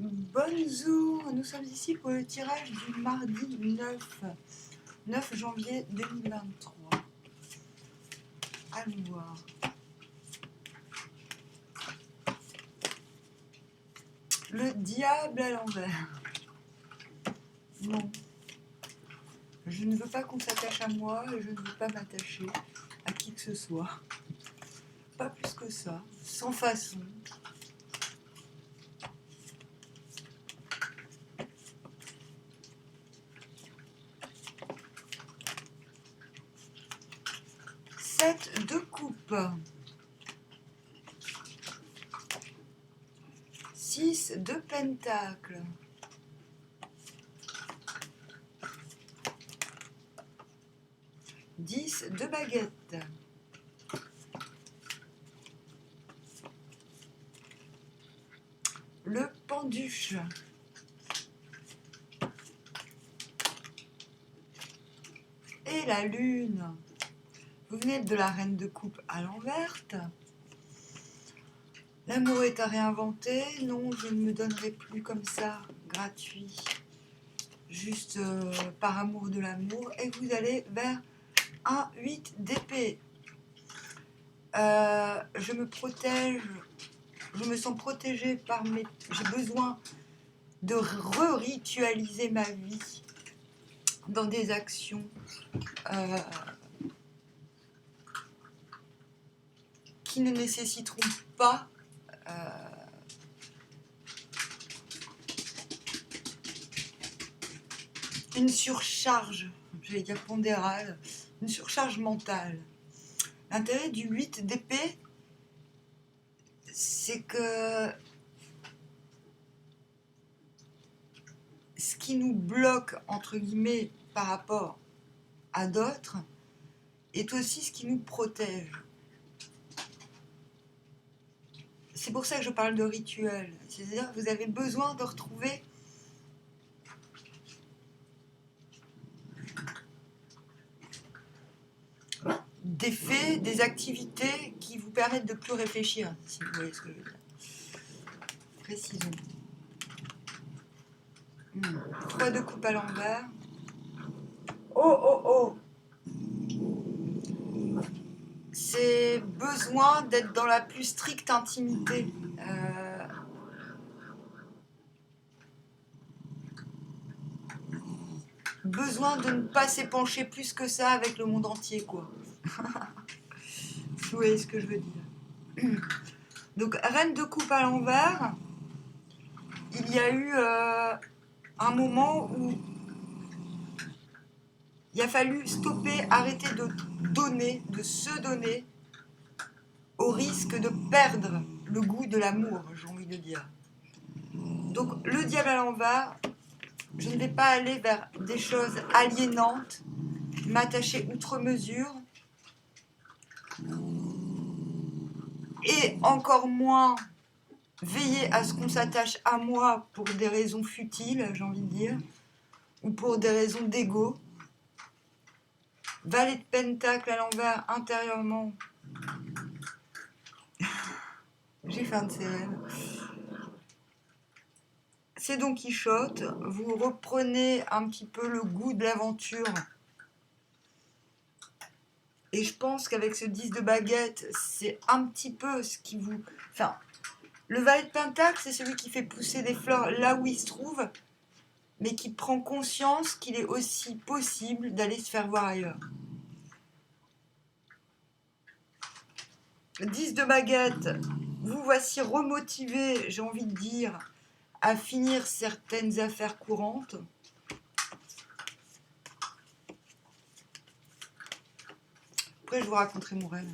Bonjour, nous sommes ici pour le tirage du mardi 9 janvier 2023. Allons voir. Le diable à l'envers. Non. Je ne veux pas qu'on s'attache à moi et je ne veux pas m'attacher à qui que ce soit. Pas plus que ça. Sans façon. Sept de coupe. 6 de pentacle. 10 de baguette. Le penduche. Et la lune. Vous venez de la reine de coupe à l'envers. L'amour est à réinventer. Non, je ne me donnerai plus comme ça, gratuit. Juste par amour de l'amour. Et vous allez vers un 8 d'épée. Je me protège. Je me sens protégée par mes... J'ai besoin de re-ritualiser ma vie dans des actions qui ne nécessiteront pas une surcharge, j'allais dire pondérale, une surcharge mentale. L'intérêt du 8 d'épée, c'est que ce qui nous bloque, entre guillemets, par rapport à d'autres, est aussi ce qui nous protège. C'est pour ça que je parle de rituel. C'est-à-dire que vous avez besoin de retrouver des faits, des activités qui vous permettent de plus réfléchir, si vous voyez ce que je veux dire. Précisons. 3 de coupe à l'envers. Oh. C'est besoin d'être dans la plus stricte intimité. Besoin de ne pas s'épancher plus que ça avec le monde entier, quoi. Vous voyez ce que je veux dire. Donc, reine de coupe à l'envers, il y a eu un moment où il a fallu stopper, arrêter de donner, de se donner, au risque de perdre le goût de l'amour, j'ai envie de dire. Donc, le diable à l'envers, je ne vais pas aller vers des choses aliénantes, m'attacher outre mesure, et encore moins veiller à ce qu'on s'attache à moi pour des raisons futiles, j'ai envie de dire, ou pour des raisons d'ego. Valet de pentacle à l'envers, intérieurement. J'ai faim de céréales. C'est Don Quichotte. Vous reprenez un petit peu le goût de l'aventure. Et je pense qu'avec ce 10 de baguette, c'est un petit peu ce qui vous... Enfin, le valet de pentacle, c'est celui qui fait pousser des fleurs là où il se trouve, mais qui prend conscience qu'il est aussi possible d'aller se faire voir ailleurs. 10 de baguette, vous voici remotivé, j'ai envie de dire, à finir certaines affaires courantes. Après, je vous raconterai mon rêve.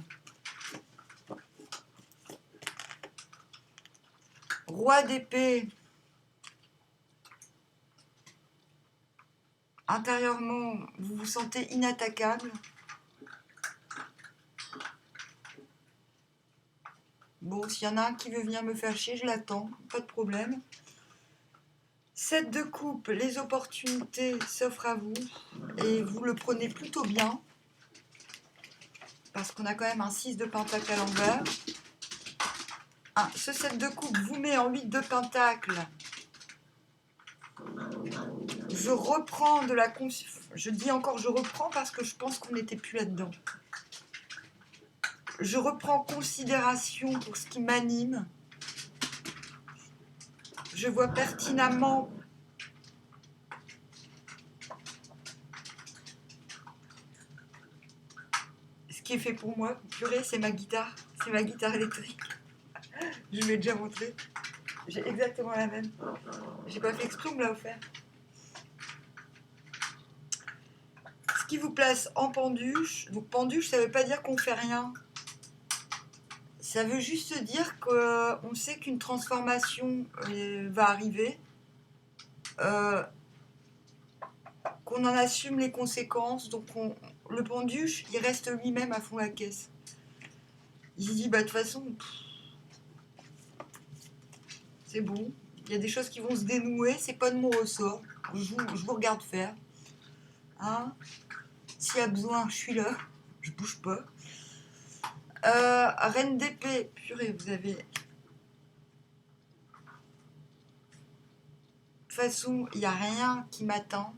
Roi d'épée. Intérieurement, vous vous sentez inattaquable. Bon, s'il y en a un qui veut venir me faire chier, je l'attends, pas de problème. 7 de coupe, les opportunités s'offrent à vous et vous le prenez plutôt bien. Parce qu'on a quand même un 6 de pentacle à l'envers. Ce 7 de coupe vous met en 8 de pentacle Je reprends de la conscience. Je dis encore je reprends parce que je pense qu'on n'était plus là-dedans. Je reprends considération pour ce qui m'anime. Je vois pertinemment ce qui est fait pour moi. Purée, c'est ma guitare électrique. Je l'ai déjà montré. J'ai exactement la même. J'ai pas fait exprès, on me l'a offert. Ce qui vous place en penduche. Donc penduche, ça veut pas dire qu'on fait rien. Ça veut juste dire qu'on sait qu'une transformation va arriver, qu'on en assume les conséquences. Donc le penduche, il reste lui-même à fond la caisse. Il se dit, bah de toute façon, c'est bon. Il y a des choses qui vont se dénouer, c'est pas de mon ressort. Je vous regarde faire. Hein, s'il y a besoin, je suis là. Je bouge pas. Reine d'épée, purée, vous avez... De toute façon, il n'y a rien qui m'attend.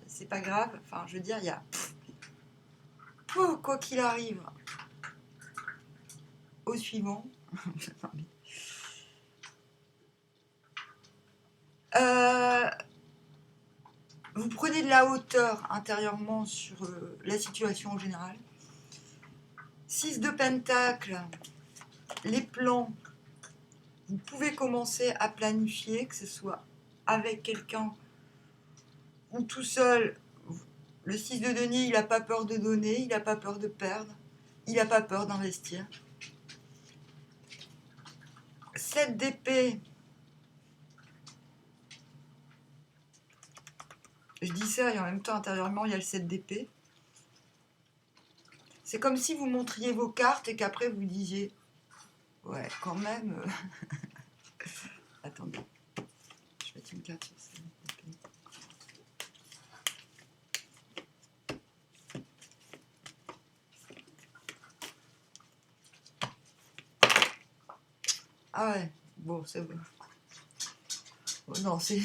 C'est pas grave. Enfin, je veux dire, il y a... quoi qu'il arrive. Au suivant. Vous prenez de la hauteur intérieurement sur la situation en général. 6 de pentacle, les plans, vous pouvez commencer à planifier, que ce soit avec quelqu'un ou tout seul. Le 6 de denier, il n'a pas peur de donner, il n'a pas peur de perdre, il n'a pas peur d'investir. 7 d'épée. Je dis ça et en même temps, intérieurement, il y a le 7 d'épée. C'est comme si vous montriez vos cartes et qu'après vous disiez « Ouais, quand même... Attendez. Je vais mettre une carte sur ça. Ah ouais, bon, c'est bon. Oh non, c'est...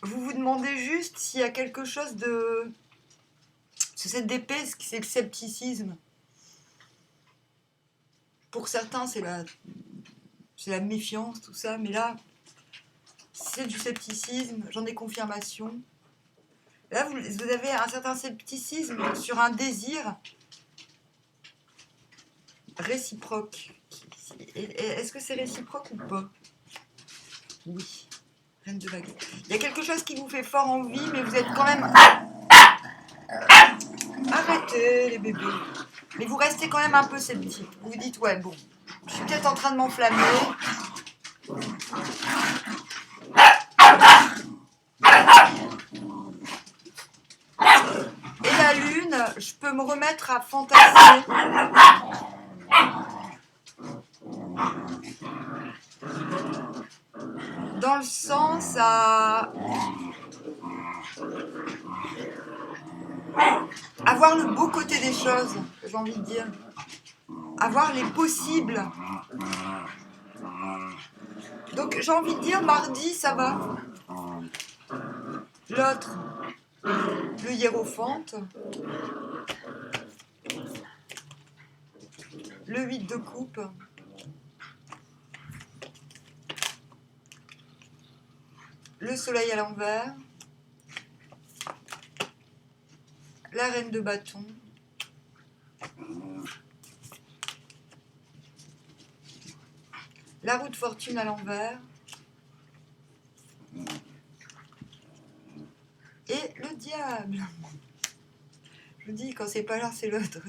Vous vous demandez juste s'il y a quelque chose de... C'est cette d'épée, c'est le scepticisme. Pour certains, c'est la méfiance, tout ça, mais là, c'est du scepticisme, j'en ai confirmation. Là, vous avez un certain scepticisme sur un désir réciproque. Est-ce que c'est réciproque ou pas? Oui. Reine de baguette. Il y a quelque chose qui vous fait fort envie, mais vous êtes quand même... Arrêtez les bébés. Mais vous restez quand même un peu sceptique. Vous vous dites, ouais, bon, je suis peut-être en train de m'enflammer. Et la lune, je peux me remettre à fantasmer. Dans le sens à avoir le beau côté des choses, j'ai envie de dire. Avoir les possibles. Donc j'ai envie de dire, mardi, ça va. L'autre, le hiérophante. Le 8 de coupe. Le soleil à l'envers. La reine de bâton. La roue de fortune à l'envers. Et le diable. Je vous dis, quand c'est pas l'un, c'est l'autre.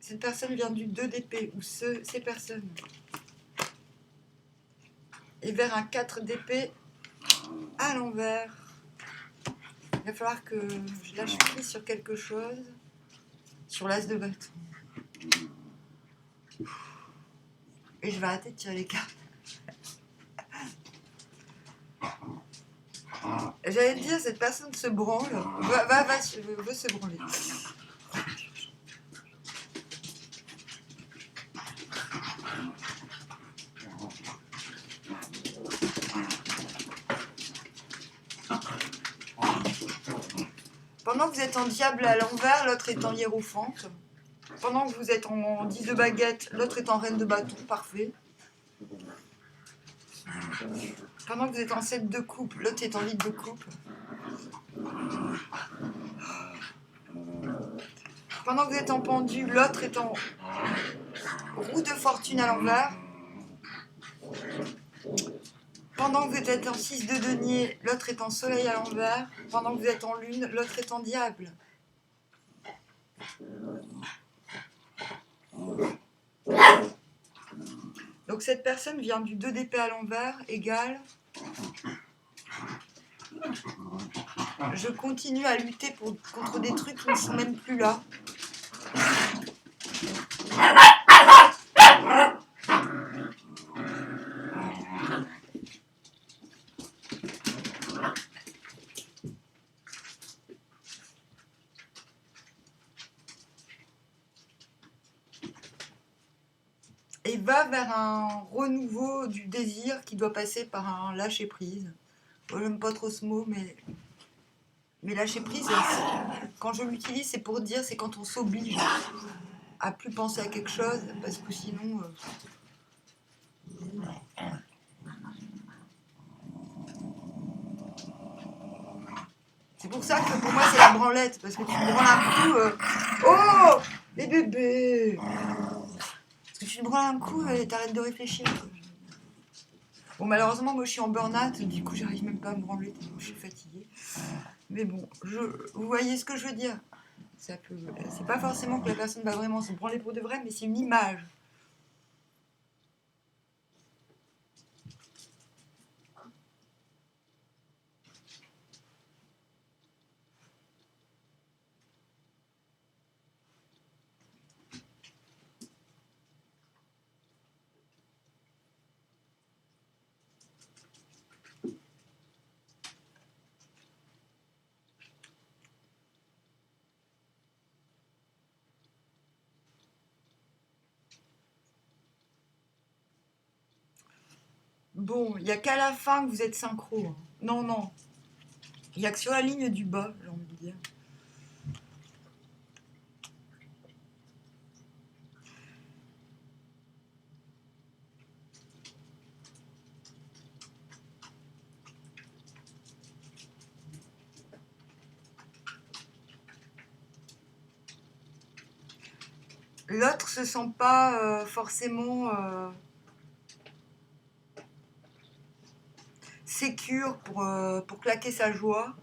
Cette personne vient du 2 d'épée, ou ces personnes. Et vers un 4 d'épée à l'envers. Il va falloir que je lâche prise sur quelque chose. Sur l'as de bâton. Et je vais arrêter de tirer les cartes. J'allais te dire, cette personne se branle. Veut se branler. Pendant que vous êtes en diable à l'envers, l'autre est en hiérophante. Pendant que vous êtes en 10 de baguette, l'autre est en reine de bâton, parfait. Pendant que vous êtes en 7 de coupe, l'autre est en 8 de coupe. Pendant que vous êtes en pendu, l'autre est en roue de fortune à l'envers. Pendant que vous êtes en 6 de denier, l'autre est en soleil à l'envers. Pendant que vous êtes en lune, l'autre est en diable. Donc cette personne vient du 2 d'épée à l'envers, égale. Je continue à lutter contre des trucs qui ne sont même plus là. Et va vers un renouveau du désir qui doit passer par un lâcher-prise. Moi, j'aime pas trop ce mot, mais lâcher-prise, quand je l'utilise, c'est pour dire, c'est quand on s'oblige à plus penser à quelque chose, parce que sinon... C'est pour ça que pour moi, c'est la branlette, parce que tu me branles un coup... Oh, les bébés! Parce que tu me branles un coup et t'arrêtes de réfléchir. Bon, malheureusement, moi, je suis en burn-out, du coup, j'arrive même pas à me branler, je suis fatiguée. Mais bon, vous voyez ce que je veux dire? C'est pas forcément que la personne va vraiment se branler pour de vrai, mais c'est une image. Bon, il n'y a qu'à la fin que vous êtes synchro. Hein. Non, non. Il n'y a que sur la ligne du bas, j'ai envie de dire. L'autre se sent pas forcément sécure pour claquer sa joie.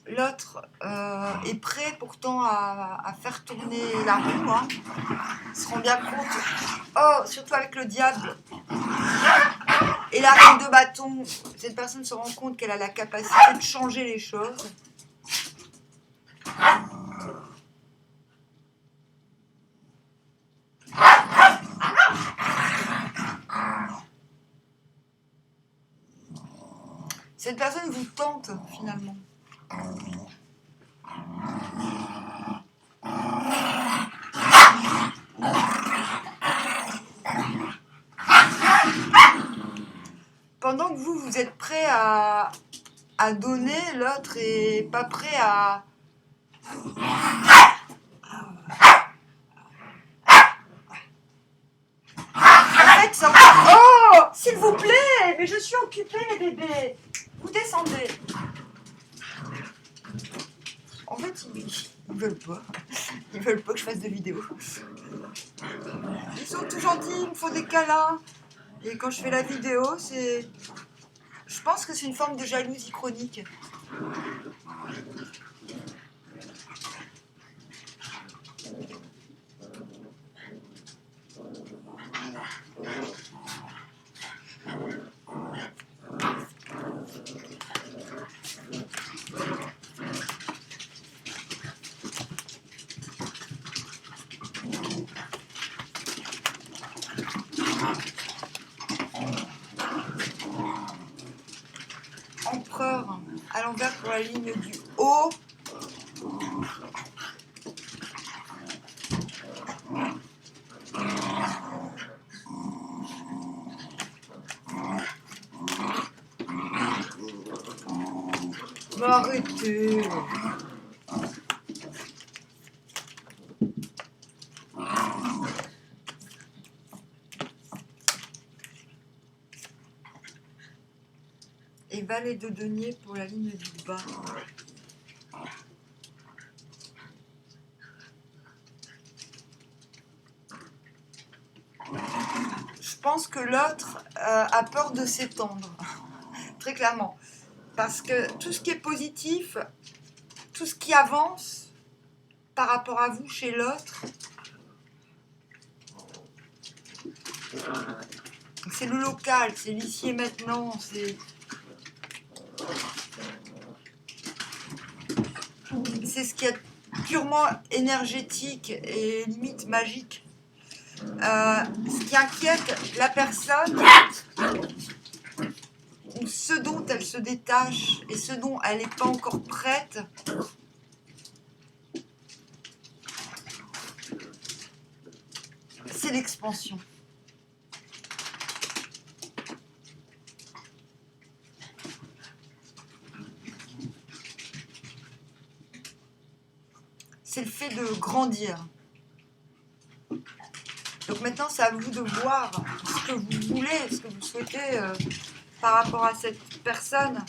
L'autre est prêt pourtant à faire tourner la roue. Hein. Ils se rend bien compte. Oh, surtout avec le diable. Et la reine de bâton, cette personne se rend compte qu'elle a la capacité de changer les choses. Cette personne vous tente finalement. Pendant que vous êtes prêt à donner, l'autre est pas prêt à... En fait, ça... Oh, s'il vous plaît, mais je suis occupée, les bébés. Vous descendez. En fait, ils veulent pas. Ils veulent pas que je fasse de vidéos. Ils sont tout gentils, il me faut des câlins. Et quand je fais la vidéo, c'est... Je pense que c'est une forme de jalousie chronique. Empereur à l'envers pour la ligne du haut. Mais arrêtez. Et valet de denier pour la ligne du bas. Je pense que l'autre a peur de s'étendre, très clairement. Parce que tout ce qui est positif, tout ce qui avance par rapport à vous chez l'autre, c'est le local, c'est l'ici et maintenant, c'est ce qui est purement énergétique et limite magique. Ce qui inquiète la personne, ou ce dont elle se détache et ce dont elle n'est pas encore prête, c'est l'expansion. C'est le fait de grandir. Donc maintenant, c'est à vous de voir ce que vous voulez, ce que vous souhaitez par rapport à cette personne.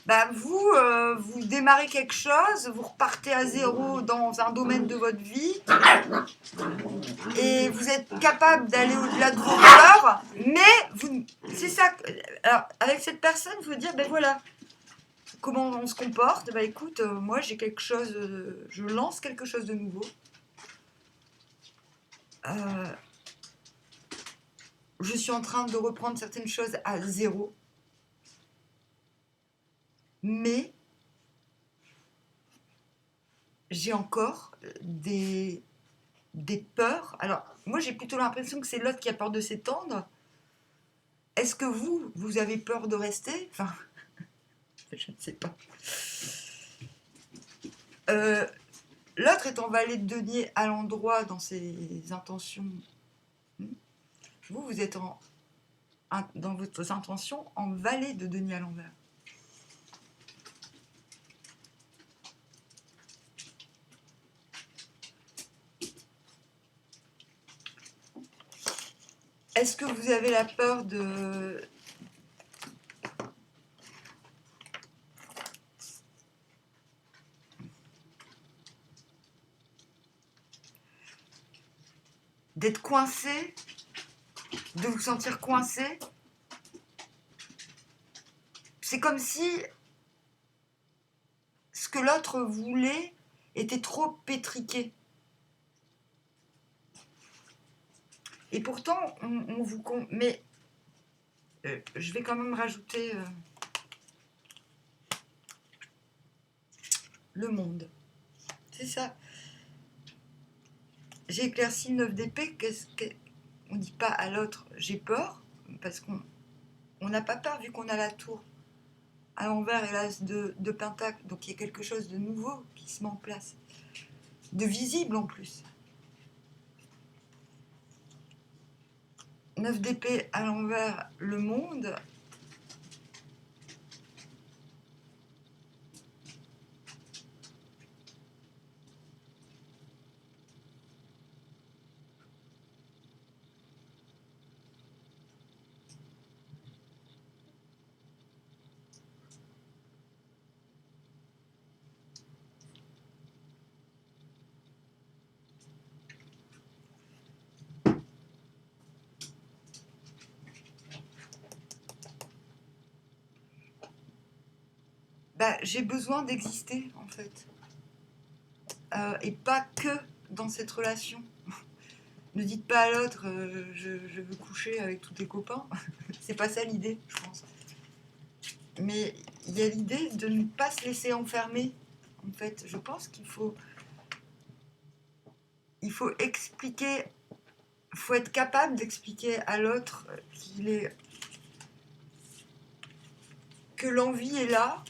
Bah vous démarrez quelque chose, vous repartez à zéro dans un domaine de votre vie et vous êtes capable d'aller au-delà de vos peurs, mais c'est ça. Alors, avec cette personne, il faut dire, ben voilà, comment on se comporte. Bah écoute, moi j'ai quelque chose, je lance quelque chose de nouveau. Je suis en train de reprendre certaines choses à zéro. Mais j'ai encore des peurs. Alors, moi, j'ai plutôt l'impression que c'est l'autre qui a peur de s'étendre. Est-ce que vous avez peur de rester? Enfin, je ne sais pas. L'autre est en valet de denier à l'endroit dans ses intentions. Vous êtes dans vos intentions en valet de denier à l'envers. Est-ce que vous avez la peur d'être coincé, de vous sentir coincé? C'est comme si ce que l'autre voulait était trop pétriqué. Et pourtant, on vous... Mais je vais quand même rajouter le monde. C'est ça. J'ai éclairci le 9 d'épée. On ne dit pas à l'autre j'ai peur, parce qu'on n'a pas peur vu qu'on a la tour à l'envers et l'as de pentacle. Donc il y a quelque chose de nouveau qui se met en place. De visible en plus. 9 d'épée à l'envers, le monde. Bah, j'ai besoin d'exister en fait. Et pas que dans cette relation. Ne dites pas à l'autre je veux coucher avec tous tes copains. C'est pas ça l'idée, je pense. Mais il y a l'idée de ne pas se laisser enfermer. En fait, je pense qu'il faut expliquer faut être capable d'expliquer à l'autre que l'envie est là,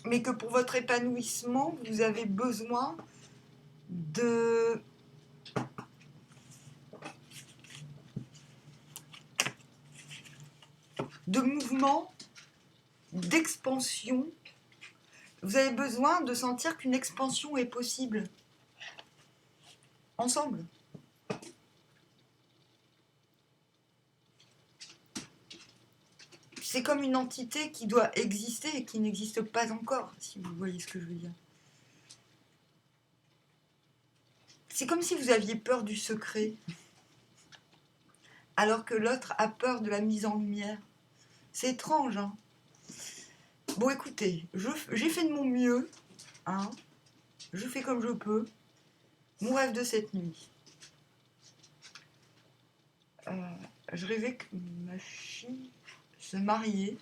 mais que pour votre épanouissement, vous avez besoin de mouvements, d'expansion. Vous avez besoin de sentir qu'une expansion est possible ensemble. C'est comme une entité qui doit exister et qui n'existe pas encore, si vous voyez ce que je veux dire. C'est comme si vous aviez peur du secret, alors que l'autre a peur de la mise en lumière. C'est étrange, hein. Bon, écoutez, j'ai fait de mon mieux, hein. Je fais comme je peux. Mon rêve de cette nuit. Je rêvais que ma fille se mariait,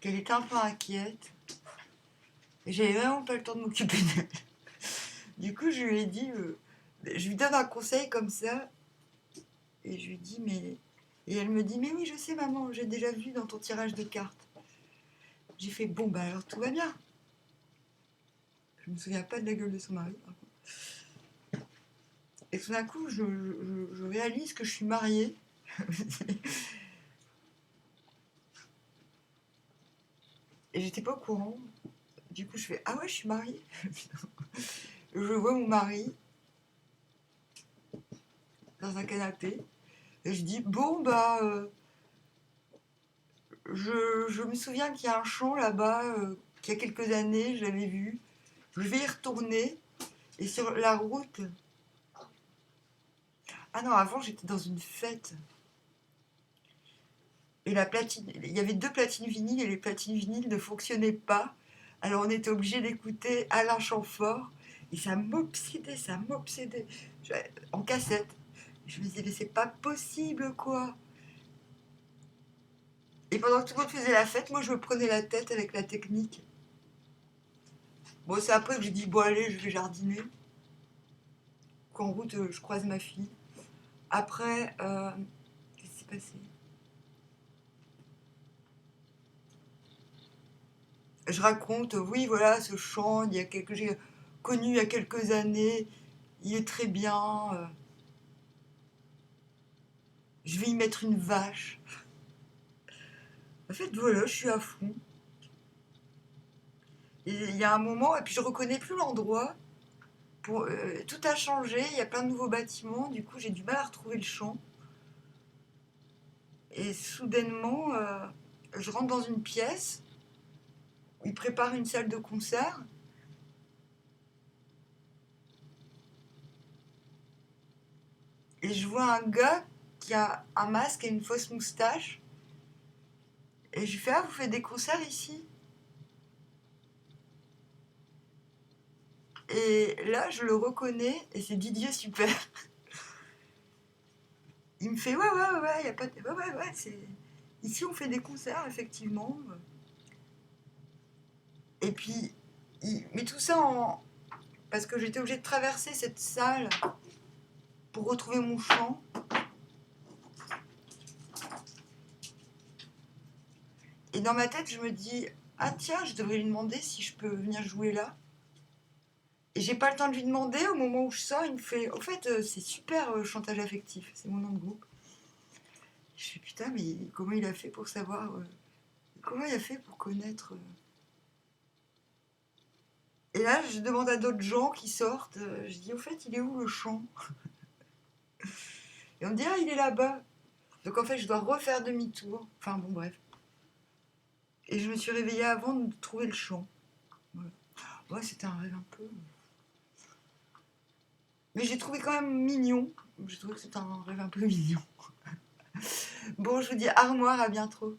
qu'elle était un peu inquiète, et j'avais vraiment pas le temps de m'occuper d'elle. Du coup, je lui ai dit, je lui donne un conseil comme ça, et je lui dis, mais... Et elle me dit, mais oui, je sais maman, j'ai déjà vu dans ton tirage de cartes. J'ai fait, bon, bah alors tout va bien. Je me souviens pas de la gueule de son mari. Et tout d'un coup, je réalise que je suis mariée. Et j'étais pas au courant. Du coup, je fais, ah ouais, je suis mariée. Je vois mon mari dans un canapé. Et je dis, bon, bah, je me souviens qu'il y a un champ là-bas, qu'il y a quelques années, je l'avais vu. Je vais y retourner. Et sur la route... Ah non, avant, j'étais dans une fête. Et la platine... Il y avait 2 platines vinyles et les platines vinyles ne fonctionnaient pas. Alors on était obligé d'écouter Alain Chamfort. Et ça m'obsédait, ça m'obsédait. En cassette. Je me disais, mais c'est pas possible, quoi. Et pendant que tout le monde faisait la fête, moi je me prenais la tête avec la technique. Bon, c'est après que j'ai dit, bon allez, je vais jardiner. Qu'en route, je croise ma fille. Après, qu'est-ce qui s'est passé? Je raconte, oui, voilà, ce chant, que j'ai connu il y a quelques années, il est très bien. Je vais y mettre une vache. En fait, voilà, je suis à fond. Et il y a un moment, et puis je reconnais plus l'endroit. Tout a changé, il y a plein de nouveaux bâtiments, du coup j'ai du mal à retrouver le champ. Et soudainement, je rentre dans une pièce où ils préparent une salle de concert. Et je vois un gars qui a un masque et une fausse moustache. Et je lui fais, ah, vous faites des concerts ici? Et là, je le reconnais, et c'est Didier Super. Il me fait, ouais, ouais, ouais, y a pas de... Ouais, ouais, ouais, c'est... Ici, on fait des concerts, effectivement. Et puis, mais tout ça parce que j'étais obligée de traverser cette salle pour retrouver mon chant. Et dans ma tête, je me dis, ah tiens, je devrais lui demander si je peux venir jouer là. Et j'ai pas le temps de lui demander, au moment où je sors, il me fait, au fait, c'est super chantage affectif, c'est mon nom de groupe. Je fais, putain, mais comment il a fait pour savoir, comment il a fait pour connaître... Et là, je demande à d'autres gens qui sortent, je dis, au fait, il est où le chant? Et on me dit, ah, il est là-bas. Donc en fait, je dois refaire demi-tour. Enfin bon, bref. Et je me suis réveillée avant de trouver le chant. Voilà. Ouais, c'était un rêve un peu... Mais j'ai trouvé quand même mignon. J'ai trouvé que c'était un rêve un peu mignon. Bon, je vous dis au revoir, à bientôt.